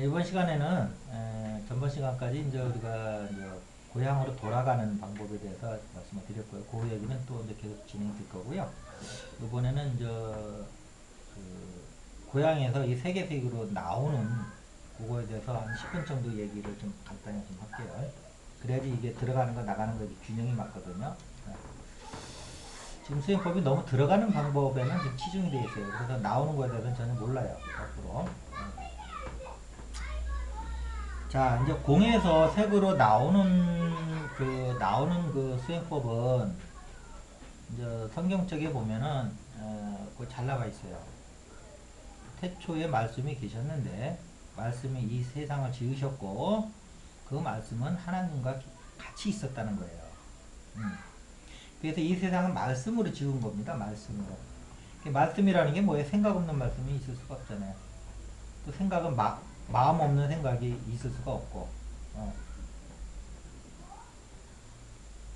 이번 시간에는 전번 시간까지 이제 우리가 이제 고향으로 돌아가는 방법에 대해서 말씀을 드렸고요. 그 얘기는 또 이제 계속 진행될 거고요. 이번에는 이제 그 고향에서 이 세계색으로 나오는 그거에 대해서 한 10분 정도 얘기를 좀 간단히 좀 할게요. 그래야지 이게 들어가는 거 나가는 거 균형이 맞거든요. 지금 수행법이 너무 들어가는 방법에는 지금 치중이 되어 있어요. 그래서 나오는 거에 대해서는 전혀 몰라요. 앞으로. 자, 이제 공에서 색으로 나오는 그 수행법은 이제 성경 쪽에 보면은 그거 잘 나와 있어요. 태초에 말씀이 계셨는데 말씀이 이 세상을 지으셨고 그 말씀은 하나님과 같이 있었다는 거예요. 그래서 이 세상은 말씀으로 지은 겁니다. 말씀으로. 말씀이라는 게 뭐예요? 생각 없는 말씀이 있을 수가 없잖아요. 또 생각은 마음 없는 생각이 있을 수가 없고.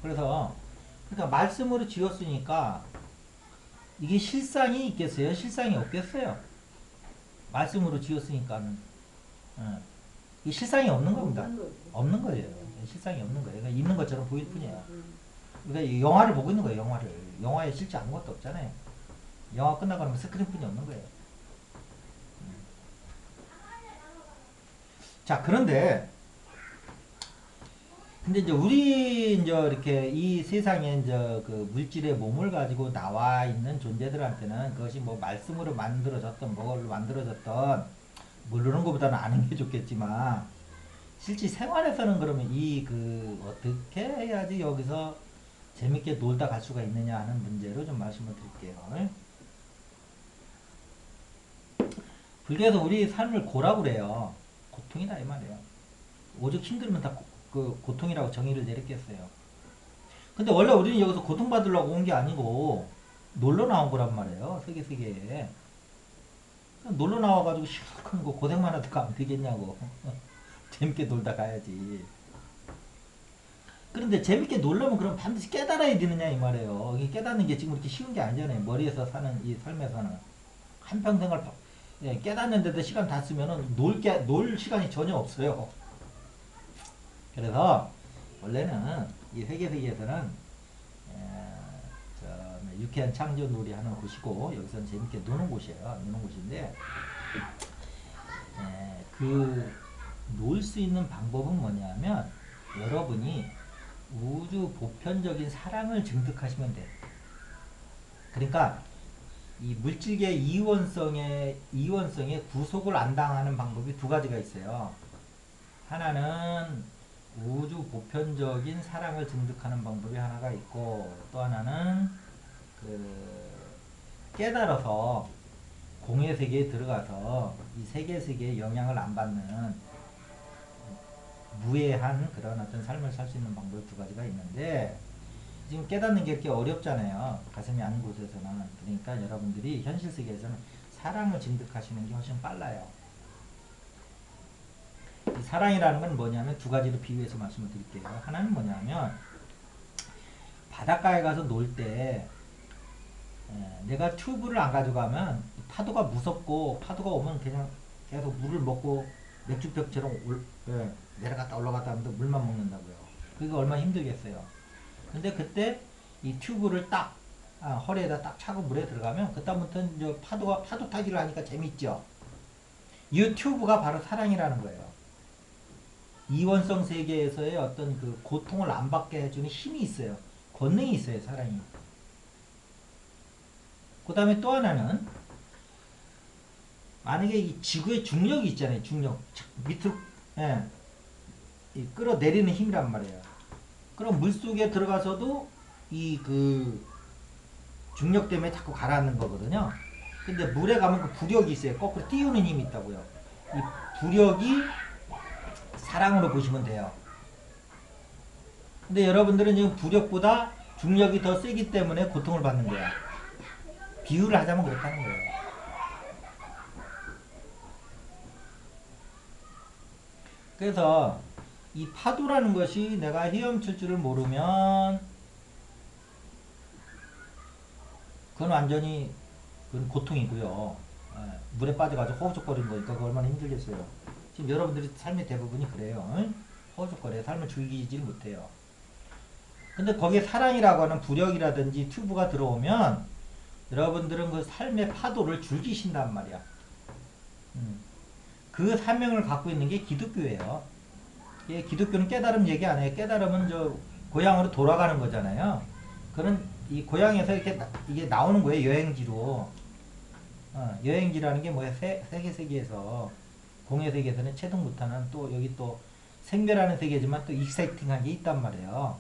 그래서 그러니까 말씀으로 지었으니까 이게 실상이 있겠어요? 실상이 없겠어요? 말씀으로 지었으니까는 이 실상이 없는 겁니다. 없는 거예요. 실상이 없는 거예요. 그러니까 있는 것처럼 보일 뿐이에요. 그러니까 영화를 보고 있는 거예요. 영화를. 영화에 실제 아무것도 없잖아요. 영화 끝나고 나면 스크린뿐이 없는 거예요. 자, 그런데 근데 이제 우리 이제 이렇게 이 세상에 이제 그 물질의 몸을 가지고 나와 있는 존재들한테는 그것이 뭐 말씀으로 만들어졌던 뭐로 만들어졌던 모르는 것보다는 아는 게 좋겠지만 실제 생활에서는 그러면 이 그 어떻게 해야지 여기서 재밌게 놀다 갈 수가 있느냐 하는 문제로 좀 말씀을 드릴게요. 불교에서 우리 삶을 고라고 그래요. 고통이다 이 말이에요. 오죽 힘들면 다 그 고통이라고 정의를 내렸겠어요. 근데 원래 우리는 여기서 고통받으려고 온 게 아니고 놀러 나온 거란 말이에요. 세계에. 놀러 나와가지고 시원한 거 고생만 하다 가면 되겠냐고. 재밌게 놀다 가야지. 그런데 재밌게 놀려면 그럼 반드시 깨달아야 되느냐 이 말이에요. 이게 깨닫는 게 지금 이렇게 쉬운 게 아니잖아요. 머리에서 사는 이 삶에서는. 한평생을 깨닫는데도 시간 다 쓰면은 놀 시간이 전혀 없어요. 그래서 원래는 이 세계에서는 유쾌한 창조놀이 하는 곳이고 여기서는 재밌게 노는 곳이에요. 노는 곳인데 그 놀 수 있는 방법은 뭐냐면 여러분이 우주 보편적인 사랑을 증득하시면 돼요. 그러니까 이 물질계 이원성의 구속을 안 당하는 방법이 두 가지가 있어요. 하나는 우주 보편적인 사랑을 증득하는 방법이 하나가 있고 또 하나는 그 깨달아서 공의 세계에 들어가서 이 세계에 영향을 안 받는 무해한 그런 어떤 삶을 살 수 있는 방법이 두 가지가 있는데 지금 깨닫는 게 이렇게 어렵잖아요. 가슴이 아닌 곳에서는. 그러니까 여러분들이 현실 세계에서는 사랑을 증득하시는 게 훨씬 빨라요. 이 사랑이라는 건 뭐냐면 두 가지로 비유해서 말씀을 드릴게요. 하나는 뭐냐면 바닷가에 가서 놀 때 내가 튜브를 안 가져가면 파도가 무섭고 파도가 오면 그냥 계속 물을 먹고 맥주병처럼 내려갔다 올라갔다 하면서 물만 먹는다고요. 그게 얼마나 힘들겠어요. 근데 그때 이 튜브를 딱 허리에다 딱 차고 물에 들어가면 그다음부터는 이제 파도 타기를 하니까 재밌죠. 이 튜브가 바로 사랑이라는 거예요. 이원성 세계에서의 어떤 그 고통을 안 받게 해주는 힘이 있어요. 권능이 있어요, 사랑이. 그 다음에 또 하나는 만약에 이 지구의 중력이 있잖아요. 중력 밑으로 이 끌어내리는 힘이란 말이에요. 그럼 물속에 들어가서도 이 그 중력 때문에 자꾸 가라앉는 거거든요. 근데 물에 가면 그 부력이 있어요. 거꾸로 띄우는 힘이 있다고요. 이 부력이 사랑으로 보시면 돼요. 근데 여러분들은 지금 부력보다 중력이 더 세기 때문에 고통을 받는 거야. 비유를 하자면 그렇다는 거예요. 그래서 이 파도라는 것이 내가 헤엄칠 줄을 모르면 그건 완전히 그건 고통이고요. 물에 빠져가지고 허우적거리는 거니까 그 얼마나 힘들겠어요. 지금 여러분들이 삶의 대부분이 그래요. 응? 허우적거려 삶을 즐기질 못해요. 근데 거기에 사랑이라고 하는 부력이라든지 튜브가 들어오면 여러분들은 그 삶의 파도를 즐기신단 말이야. 그 사명을 갖고 있는 게 기독교예요. 예, 기독교는 깨달음 얘기 안 해요. 깨달음은 저 고향으로 돌아가는 거잖아요. 그런 이 고향에서 이렇게 이게 나오는 거예요. 여행지로. 여행지라는 게 뭐야? 세계에서 공의 세계에서는 체득 못하는 또 여기 또 생멸하는 세계지만 또 익사이팅한 게 있단 말이에요.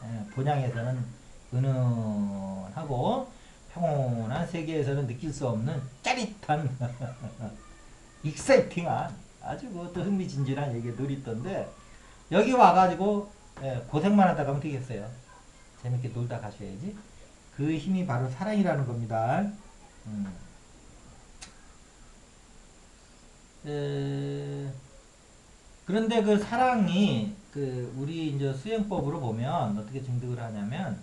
예, 본향에서는 은은하고 평온한 세계에서는 느낄 수 없는 짜릿한 익사이팅한 아주 그것도 흥미진진한 얘기 늘 있던데 여기 와가지고 예, 고생만 하다 가면 되겠어요. 재밌게 놀다 가셔야지. 그 힘이 바로 사랑이라는 겁니다. 음. 그런데 그 사랑이 그 우리 이제 수행법으로 보면 어떻게 증득을 하냐면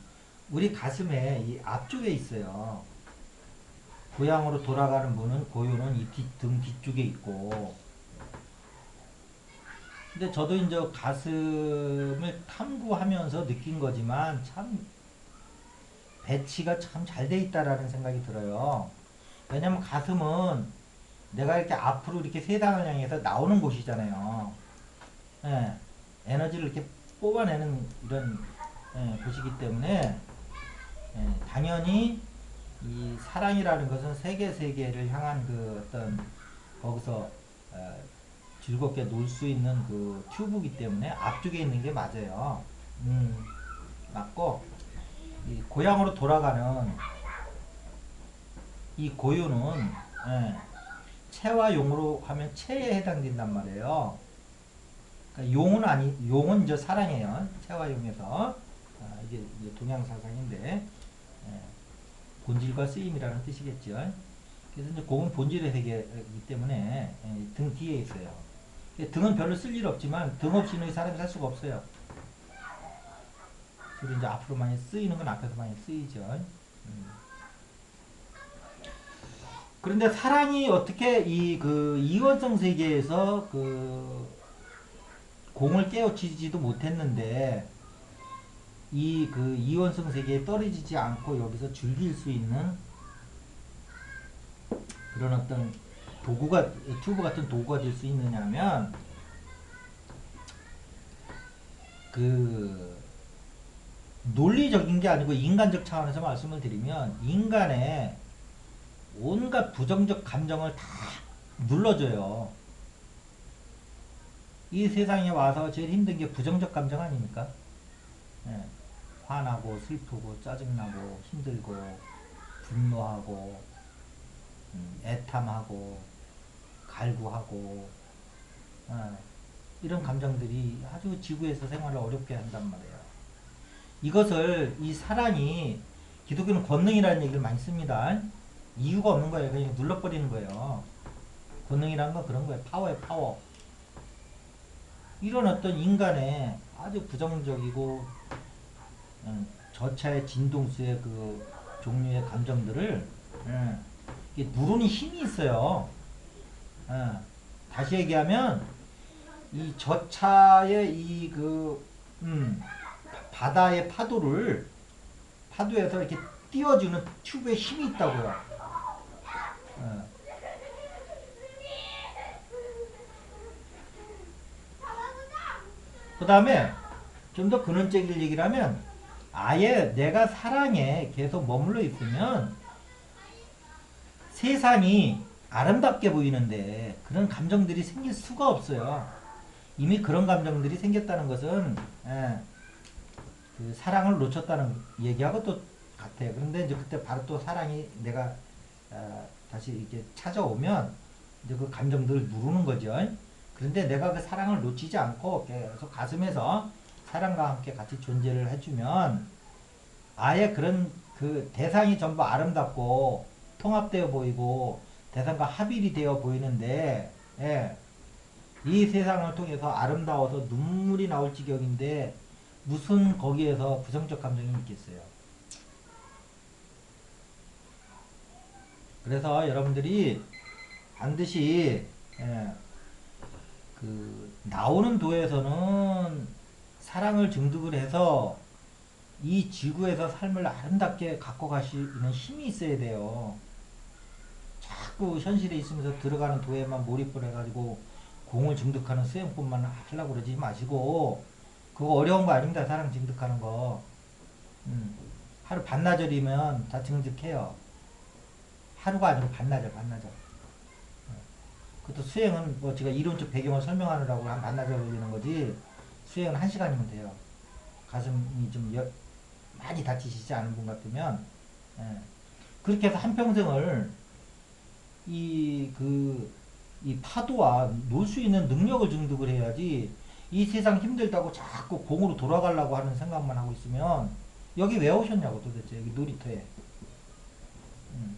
우리 가슴에 이 앞쪽에 있어요. 고향으로 돌아가는 분은 고요는 이 등 뒤쪽에 있고 근데 저도 이제 가슴을 탐구하면서 느낀 거지만 참 배치가 참 잘 돼 있다라는 생각이 들어요. 왜냐면 가슴은 내가 이렇게 앞으로 이렇게 세상을 향해서 나오는 곳이잖아요. 예, 에너지를 이렇게 뽑아내는 이런 예, 곳이기 때문에 예, 당연히 이 사랑이라는 것은 세계를 향한 그 어떤 거기서 즐겁게 놀 수 있는 그 튜브이기 때문에 앞쪽에 있는 게 맞아요. 맞고 이 고향으로 돌아가는 이 고유는 예, 체와 용으로 하면 체에 해당된단 말이에요. 그러니까 용은 이제 사랑이에요. 체와 용에서 이게 이제 동양 사상인데 예, 본질과 쓰임이라는 뜻이겠죠. 그래서 이제 공은 본질의 세계이기 때문에 예, 등 뒤에 있어요. 등은 별로 쓸 일 없지만 등 없이는 사람이 살 수가 없어요. 주로 이제 앞으로 많이 쓰이는 건 앞에서 많이 쓰이죠. 그런데 사랑이 어떻게 이 그 이원성 세계에서 그 공을 깨우치지도 못했는데 이 그 이원성 세계에 떨어지지 않고 여기서 즐길 수 있는 그런 어떤 도구가 튜브 같은 도구가 될 수 있느냐면 그 논리적인 게 아니고 인간적 차원에서 말씀을 드리면 인간의 온갖 부정적 감정을 다 눌러줘요. 이 세상에 와서 제일 힘든 게 부정적 감정 아닙니까? 예. 화나고 슬프고 짜증나고 힘들고 분노하고 애탐하고 갈구하고 이런 감정들이 아주 지구에서 생활을 어렵게 한단 말이에요. 이것을 이 사랑이 기독교는 권능이라는 얘기를 많이 씁니다. 이유가 없는 거예요. 그냥 눌러버리는 거예요. 권능이라는 건 그런 거예요. 파워에 파워. 이런 어떤 인간의 아주 부정적이고 저차의 진동수의 그 종류의 감정들을 이게 누르는 힘이 있어요. 다시 얘기하면 이 저차의 이 그 바다의 파도에서 이렇게 띄워주는 튜브에 힘이 있다고요. 그 다음에 좀 더 근원적인 얘기를 하면 아예 내가 사랑에 계속 머물러 있으면 세상이 아름답게 보이는데 그런 감정들이 생길 수가 없어요. 이미 그런 감정들이 생겼다는 것은 그 사랑을 놓쳤다는 얘기하고 또 같아요. 그런데 이제 그때 바로 또 사랑이 내가 다시 이렇게 찾아오면 이제 그 감정들을 누르는 거죠. 그런데 내가 그 사랑을 놓치지 않고 계속 가슴에서 사랑과 함께 같이 존재를 해주면 아예 그런 그 대상이 전부 아름답고 통합되어 보이고 대상과 합일이 되어 보이는데 예, 이 세상을 통해서 아름다워서 눈물이 나올 지경인데 무슨 거기에서 부정적 감정이 있겠어요. 그래서 여러분들이 반드시 예, 그 나오는 도에서는 사랑을 증득을 해서 이 지구에서 삶을 아름답게 갖고 가시는 힘이 있어야 돼요. 자꾸 현실에 있으면서 들어가는 도에만 몰입을 해가지고 공을 증득하는 수행법만 하려고 그러지 마시고, 그거 어려운 거 아닙니다. 사랑 증득하는 거. 하루 반나절이면 다 증득해요. 하루가 아니고 반나절, 반나절. 그것도 수행은 뭐 제가 이론적 배경을 설명하느라고 한 반나절 걸리는 거지, 수행은 1시간이면 돼요. 가슴이 좀 많이 다치시지 않은 분 같으면. 예. 그렇게 해서 한평생을 이 파도와 놀 수 있는 능력을 증득을 해야지, 이 세상 힘들다고 자꾸 공으로 돌아가려고 하는 생각만 하고 있으면 여기 왜 오셨냐고 도대체, 여기 놀이터에. 음.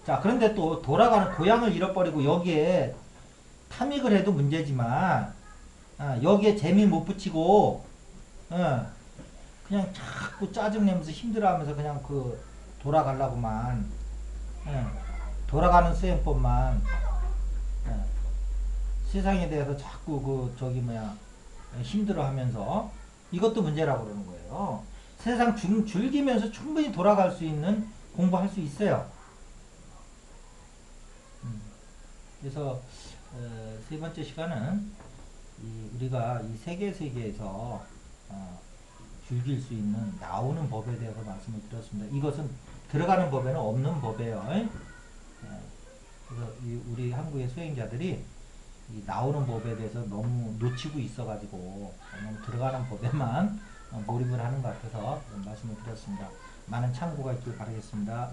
자, 그런데 또 돌아가는 고향을 잃어버리고 여기에 탐닉을 해도 문제지만, 여기에 재미 못 붙이고, 그냥 자꾸 짜증내면서 힘들어하면서 그냥 돌아가려고만, 돌아가는 수행법만, 예, 세상에 대해서 자꾸 힘들어하면서, 이것도 문제라고 그러는 거예요. 세상 즐기면서 충분히 돌아갈 수 있는 공부할 수 있어요. 그래서 세 번째 시간은 우리가 이 세계에서 즐길 수 있는 나오는 법에 대해서 말씀을 드렸습니다. 이것은 들어가는 법에는 없는 법이에요. 그래서 우리 한국의 수행자들이 이 나오는 법에 대해서 너무 놓치고 있어가지고 너무 들어가는 법에만 몰입을 하는 것 같아서 말씀을 드렸습니다. 많은 참고가 있길 바라겠습니다.